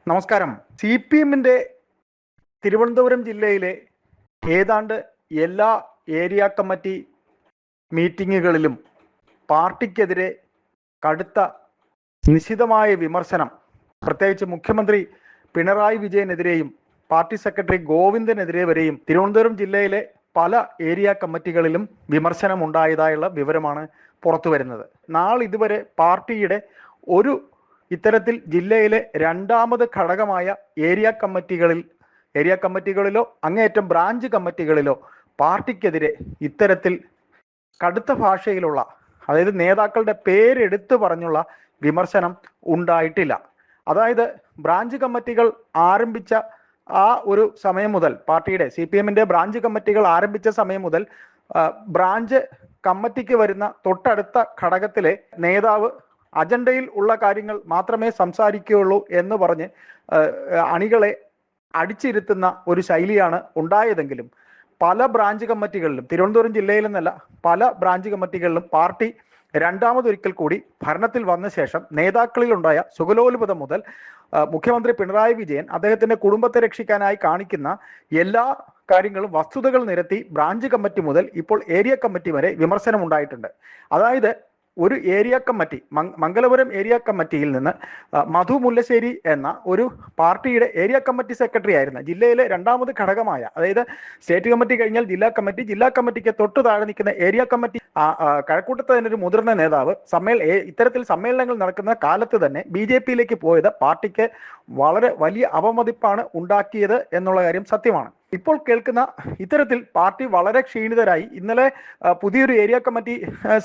നമസ്കാരം. CPM-ന്റെ തിരുവനന്തപുരം ജില്ലയിലെ ഏതാണ്ട് എല്ലാ ഏരിയ കമ്മിറ്റി മീറ്റിങ്ങുകളിലും പാർട്ടിക്കെതിരെ കടുത്ത നിശിതമായ വിമർശനം, പ്രത്യേകിച്ച് മുഖ്യമന്ത്രി പിണറായി വിജയനെതിരെയും പാർട്ടി സെക്രട്ടറി ഗോവിന്ദനെതിരെ വരെയും തിരുവനന്തപുരം ജില്ലയിലെ പല ഏരിയ കമ്മിറ്റികളിലും വിമർശനം ഉണ്ടായതായുള്ള വിവരമാണ് പുറത്തു വരുന്നത്. നാളിതുവരെ പാർട്ടിയുടെ ഒരു ഇത്തരത്തിൽ ജില്ലയിലെ രണ്ടാമത് ഘടകമായ ഏരിയ കമ്മിറ്റികളിലോ അങ്ങേയറ്റം ബ്രാഞ്ച് കമ്മിറ്റികളിലോ പാർട്ടിക്കെതിരെ ഇത്തരത്തിൽ കടുത്ത ഭാഷയിലുള്ള, അതായത് നേതാക്കളുടെ പേരെടുത്ത് പറഞ്ഞുള്ള വിമർശനം ഉണ്ടായിട്ടില്ല. അതായത് ബ്രാഞ്ച് കമ്മിറ്റികൾ ആരംഭിച്ച ആ ഒരു സമയം മുതൽ, പാർട്ടിയുടെ CPM-ന്റെ ബ്രാഞ്ച് കമ്മിറ്റികൾ ആരംഭിച്ച സമയം മുതൽ ബ്രാഞ്ച് കമ്മിറ്റിക്ക് വരുന്ന തൊട്ടടുത്ത ഘടകത്തിലെ നേതാവ് അജണ്ടയിൽ ഉള്ള കാര്യങ്ങൾ മാത്രമേ സംസാരിക്കുകയുള്ളൂ എന്ന് പറഞ്ഞ് അണികളെ അടിച്ചിരുത്തുന്ന ഒരു ശൈലിയാണ് ഉണ്ടായതെങ്കിലും പല ബ്രാഞ്ച് കമ്മിറ്റികളിലും, തിരുവനന്തപുരം ജില്ലയിലെന്നല്ല പല ബ്രാഞ്ച് കമ്മിറ്റികളിലും പാർട്ടി രണ്ടാമതൊരിക്കൽ കൂടി ഭരണത്തിൽ വന്ന ശേഷം നേതാക്കളിലുണ്ടായ സുഖലോലുപത മുതൽ മുഖ്യമന്ത്രി പിണറായി വിജയൻ അദ്ദേഹത്തിന്റെ കുടുംബത്തെ രക്ഷിക്കാനായി കാണിക്കുന്ന എല്ലാ കാര്യങ്ങളും വസ്തുതകൾ നിരത്തി ബ്രാഞ്ച് കമ്മിറ്റി മുതൽ ഇപ്പോൾ ഏരിയ കമ്മിറ്റി വരെ വിമർശനം ഉണ്ടായിട്ടുണ്ട്. അതായത് ഒരു ഏരിയ കമ്മിറ്റി, മംഗലപുരം ഏരിയ കമ്മിറ്റിയിൽ നിന്ന് മധു മുല്ലശ്ശേരി എന്ന ഒരു പാർട്ടിയുടെ ഏരിയ കമ്മിറ്റി സെക്രട്ടറി ആയിരുന്ന, ജില്ലയിലെ രണ്ടാമത് ഘടകമായ, അതായത് സ്റ്റേറ്റ് കമ്മിറ്റി കഴിഞ്ഞാൽ ജില്ലാ കമ്മിറ്റിക്ക് തൊട്ട് താഴെ നിൽക്കുന്ന ഏരിയ കമ്മിറ്റി കഴക്കൂട്ടത്ത് തന്നെ ഒരു മുതിർന്ന നേതാവ് ഇത്തരത്തിൽ സമ്മേളനങ്ങൾ നടക്കുന്ന കാലത്ത് തന്നെ BJP-യിലേക്ക് പോയത് പാർട്ടിക്ക് വളരെ വലിയ അപമതിപ്പാണ് ഉണ്ടാക്കിയത് എന്നുള്ള കാര്യം സത്യമാണ്. ഇപ്പോൾ കേൾക്കുന്ന ഇത്തരത്തിൽ പാർട്ടി വളരെ ക്ഷീണിതരായി. ഇന്നലെ പുതിയൊരു ഏരിയ കമ്മിറ്റി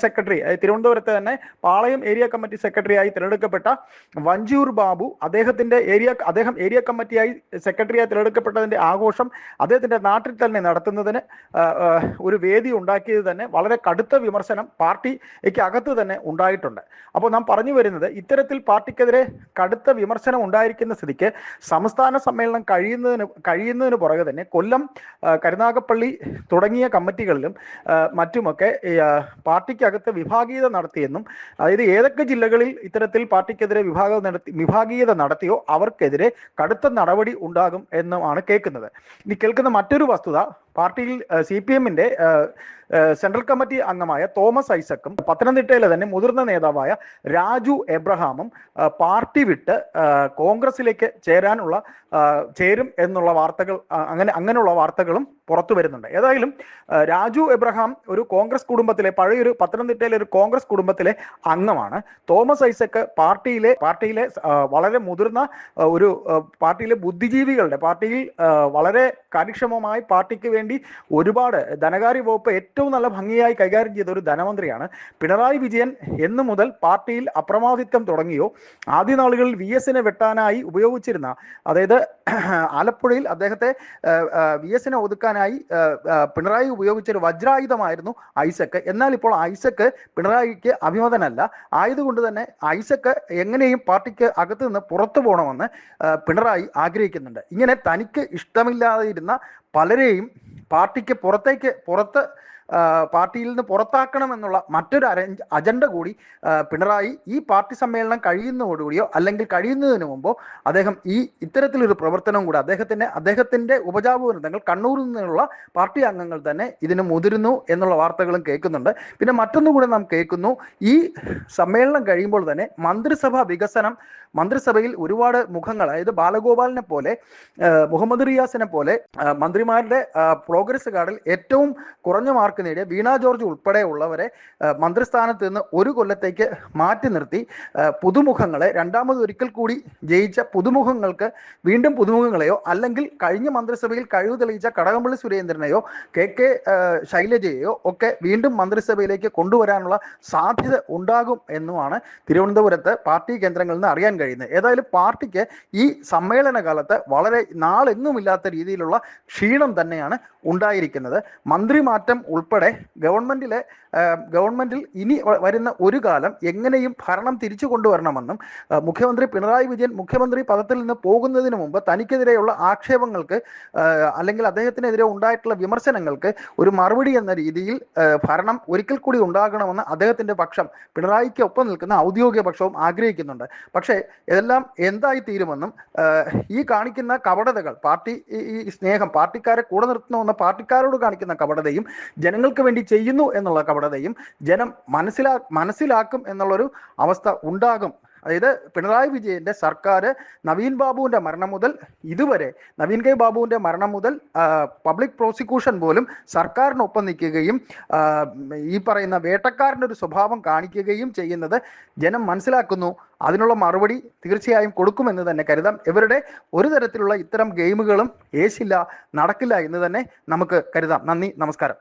സെക്രട്ടറി, തിരുവനന്തപുരത്ത് തന്നെ പാളയം ഏരിയ കമ്മിറ്റി സെക്രട്ടറിയായി തിരഞ്ഞെടുക്കപ്പെട്ട വഞ്ചൂർ ബാബു, അദ്ദേഹം ഏരിയ കമ്മിറ്റിയായി സെക്രട്ടറിയായി തിരഞ്ഞെടുക്കപ്പെട്ടതിന്റെ ആഘോഷം അദ്ദേഹത്തിന്റെ നാട്ടിൽ തന്നെ നടത്തുന്നതിന് ഒരു വേദി ഉണ്ടാക്കിയത് തന്നെ വളരെ കടുത്ത വിമർശനം പാർട്ടിക്ക് അകത്ത് തന്നെ ഉണ്ടായിട്ടുണ്ട്. അപ്പോൾ നാം പറഞ്ഞു വരുന്നത്, ഇത്തരത്തിൽ പാർട്ടിക്കെതിരെ കടുത്ത വിമർശനം ഉണ്ടായിരിക്കുന്ന സ്ഥിതിക്ക് സംസ്ഥാന സമ്മേളനം കഴിയുന്നതിന് പുറകെ തന്നെ കൊല്ലം, കരുനാഗപ്പള്ളി തുടങ്ങിയ കമ്മിറ്റികളിലും മറ്റുമൊക്കെ പാർട്ടിക്കകത്ത് വിഭാഗീയത നടത്തിയെന്നും, അതായത് ഏതൊക്കെ ജില്ലകളിൽ ഇത്തരത്തിൽ പാർട്ടിക്കെതിരെ വിഭാഗീയത നടത്തിയോ അവർക്കെതിരെ കടുത്ത നടപടി ഉണ്ടാകും എന്നുമാണ് കേൾക്കുന്നത്. ഇനി കേൾക്കുന്ന മറ്റൊരു വസ്തുത, പാർട്ടിയിൽ CPM-ന്റെ സെൻട്രൽ കമ്മിറ്റി അംഗമായ തോമസ് ഐസക്കും പത്തനംതിട്ടയിലെ തന്നെ മുതിർന്ന നേതാവായ രാജു എബ്രഹാമും പാർട്ടി വിട്ട് കോൺഗ്രസിലേക്ക് ചേരും എന്നുള്ള വാർത്തകൾ, അങ്ങനെയുള്ള വാർത്തകളും പുറത്തു വരുന്നുണ്ട്. ഏതായാലും രാജു എബ്രഹാം ഒരു കോൺഗ്രസ് കുടുംബത്തിലെ, പഴയൊരു പത്തനംതിട്ടയിലെ ഒരു കോൺഗ്രസ് കുടുംബത്തിലെ അംഗമാണ്. തോമസ് ഐസക്ക് പാർട്ടിയിലെ വളരെ മുതിർന്ന ഒരു പാർട്ടിയിലെ ബുദ്ധിജീവികളുടെ, പാർട്ടിയിൽ വളരെ കാര്യക്ഷമമായി പാർട്ടിക്ക് വേണ്ടി ഒരുപാട് ധനകാര്യ വകുപ്പ് ഏറ്റവും നല്ല ഭംഗിയായി കൈകാര്യം ചെയ്ത ഒരു ധനമന്ത്രിയാണ്. പിണറായി വിജയൻ എന്നു മുതൽ പാർട്ടിയിൽ അപ്രമാദിത്വം തുടങ്ങിയോ ആദ്യ നാളുകളിൽ VS-നെ വെട്ടാനായി ഉപയോഗിച്ചിരുന്ന, അതായത് ആലപ്പുഴയിൽ അദ്ദേഹത്തെ VS-നെ ഒതുക്കാനായി പിണറായി ഉപയോഗിച്ചൊരു വജ്രായുധമായിരുന്നു ഐസക്ക്. എന്നാൽ ഇപ്പോൾ ഐസക്ക് പിണറായിക്ക് അഭിമതനല്ല. ആയതുകൊണ്ട് തന്നെ ഐസക്ക് എങ്ങനെയും പാർട്ടിക്ക് അകത്ത് നിന്ന് പുറത്തു പോകണമെന്ന് പിണറായി ആഗ്രഹിക്കുന്നുണ്ട്. ഇങ്ങനെ തനിക്ക് ഇഷ്ടമില്ലാതെ ഇരുന്ന പലരെയും പാർട്ടിയിൽ നിന്ന് പുറത്താക്കണമെന്നുള്ള മറ്റൊരു അജണ്ട കൂടി പിണറായി ഈ പാർട്ടി സമ്മേളനം കഴിയുന്നതോടുകൂടിയോ അല്ലെങ്കിൽ കഴിയുന്നതിന് മുമ്പോ അദ്ദേഹം ഇത്തരത്തിലൊരു പ്രവർത്തനം കൂടി അദ്ദേഹത്തിന്റെ ഉപജാപവൃന്ദങ്ങൾ, കണ്ണൂരിൽ നിന്നുള്ള പാർട്ടി അംഗങ്ങൾ തന്നെ ഇതിന് മുതിരുന്നു എന്നുള്ള വാർത്തകളും കേൾക്കുന്നുണ്ട്. പിന്നെ മറ്റൊന്നുകൂടെ നാം കേൾക്കുന്നു, ഈ സമ്മേളനം കഴിയുമ്പോൾ തന്നെ മന്ത്രിസഭയിൽ ഒരുപാട് മുഖങ്ങൾ, അതായത് ബാലഗോപാലിനെ പോലെ, മുഹമ്മദ് റിയാസിനെ പോലെ മന്ത്രിമാരുടെ പ്രോഗ്രസ് കാർഡിൽ ഏറ്റവും കുറഞ്ഞ മാർക്ക് നേടിയ വീണ ജോർജ് ഉൾപ്പെടെയുള്ളവരെ മന്ത്രിസ്ഥാനത്ത് നിന്ന് ഒരു കൊല്ലത്തേക്ക് മാറ്റി നിർത്തി പുതുമുഖങ്ങളെ, രണ്ടാമതൊരിക്കൽ കൂടി ജയിച്ച പുതുമുഖങ്ങൾക്ക് വീണ്ടും പുതുമുഖങ്ങളെയോ അല്ലെങ്കിൽ കഴിഞ്ഞ മന്ത്രിസഭയിൽ കഴിവ് തെളിയിച്ച കടകംപള്ളി സുരേന്ദ്രനെയോ KK ശൈലജയെയോ ഒക്കെ വീണ്ടും മന്ത്രിസഭയിലേക്ക് കൊണ്ടുവരാനുള്ള സാധ്യത ഉണ്ടാകും എന്നുമാണ് തിരുവനന്തപുരത്ത് പാർട്ടി കേന്ദ്രങ്ങളിൽ നിന്ന് അറിയാൻ കഴിയുന്നത്. ഏതായാലും പാർട്ടിക്ക് ഈ സമ്മേളന കാലത്ത് വളരെ നാളെങ്ങുമില്ലാത്ത രീതിയിലുള്ള ക്ഷീണം തന്നെയാണ് ഉണ്ടായിരിക്കുന്നത്. മന്ത്രിമാറ്റം ഉൾപ്പെടെ ഗവൺമെന്റിൽ ഇനി വരുന്ന ഒരു കാലം എങ്ങനെയും ഭരണം തിരിച്ചു കൊണ്ടുവരണമെന്നും മുഖ്യമന്ത്രി പിണറായി വിജയൻ മുഖ്യമന്ത്രി പദത്തിൽ നിന്ന് പോകുന്നതിന് മുമ്പ് തനിക്കെതിരെയുള്ള ആക്ഷേപങ്ങൾക്ക് അല്ലെങ്കിൽ അദ്ദേഹത്തിനെതിരെ ഉണ്ടായിട്ടുള്ള വിമർശനങ്ങൾക്ക് ഒരു മറുപടി എന്ന രീതിയിൽ ഭരണം ഒരിക്കൽ കൂടി ഉണ്ടാകണമെന്ന് അദ്ദേഹത്തിന്റെ പക്ഷം, പിണറായിക്ക് ഒപ്പം നിൽക്കുന്ന ഔദ്യോഗിക പക്ഷവും ആഗ്രഹിക്കുന്നുണ്ട്. പക്ഷേ ഇതെല്ലാം എന്തായി തീരുമെന്നും ഈ കാണിക്കുന്ന കപടതകൾ, ഈ സ്നേഹം, പാർട്ടിക്കാരെ കൂടെ നിർത്തുന്ന പാർട്ടിക്കാരോട് കാണിക്കുന്ന കപടതയും ജനങ്ങൾക്ക് വേണ്ടി ചെയ്യുന്നു എന്നുള്ള കപടതയും ജനം മനസ്സിലാക്കും എന്നുള്ളൊരു അവസ്ഥ ഉണ്ടാകും. അതായത് പിണറായി വിജയന്റെ സർക്കാർ നവീൻ ബാബുവിന്റെ മരണം മുതൽ ഇതുവരെ, നവീൻ കെ ബാബുവിന്റെ മരണം മുതൽ പബ്ലിക് പ്രോസിക്യൂഷൻ പോലും സർക്കാരിനൊപ്പം നിൽക്കുകയും ഈ പറയുന്ന വേട്ടക്കാരൻ്റെ ഒരു സ്വഭാവം കാണിക്കുകയും ചെയ്യുന്നത് ജനം മനസ്സിലാക്കുന്നു. അതിനുള്ള മറുപടി തീർച്ചയായും കൊടുക്കുമെന്ന് തന്നെ കരുതാം. ഇവരുടെ ഒരു തരത്തിലുള്ള ഇത്തരം ഗെയിമുകളും ഏശില്ല, നടക്കില്ല എന്ന് തന്നെ നമുക്ക് കരുതാം. നന്ദി, നമസ്കാരം.